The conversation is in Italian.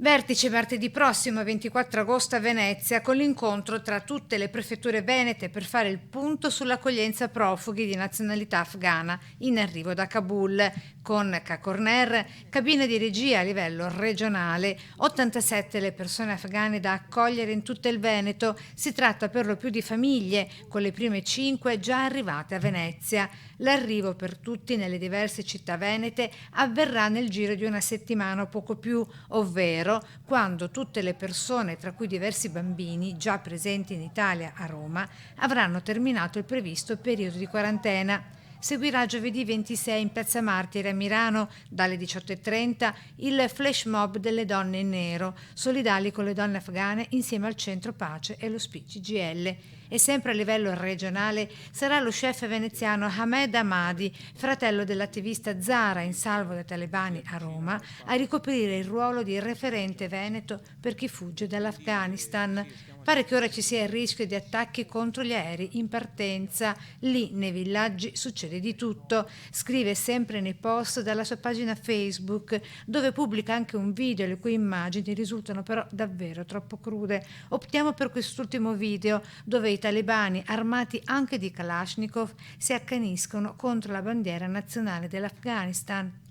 Vertice martedì prossimo, 24 agosto a Venezia, con l'incontro tra tutte le prefetture venete per fare il punto sull'accoglienza profughi di nazionalità afghana in arrivo da Kabul, con Cacorner, cabina di regia a livello regionale, 87 le persone afghane da accogliere in tutto il Veneto. Si tratta per lo più di famiglie, con le prime 5 già arrivate a Venezia. L'arrivo per tutti nelle diverse città venete avverrà nel giro di una settimana o poco più, ovvero quando tutte le persone, tra cui diversi bambini, già presenti in Italia a Roma, avranno terminato il previsto periodo di quarantena. Seguirà giovedì 26 in Piazza Martiri a Milano dalle 18:30 il flash mob delle donne in nero, solidali con le donne afghane insieme al Centro Pace e lo CGIL. E sempre a livello regionale sarà lo chef veneziano Hamed Hamadi, fratello dell'attivista Zara in salvo dai talebani a Roma, a ricoprire il ruolo di referente veneto per chi fugge dall'Afghanistan. Pare che ora ci sia il rischio di attacchi contro gli aerei in partenza. Lì, nei villaggi, succede di tutto. Scrive sempre nei post dalla sua pagina Facebook, dove pubblica anche un video le cui immagini risultano però davvero troppo crude. Optiamo per quest'ultimo video, dove i talebani, armati anche di Kalashnikov, si accaniscono contro la bandiera nazionale dell'Afghanistan.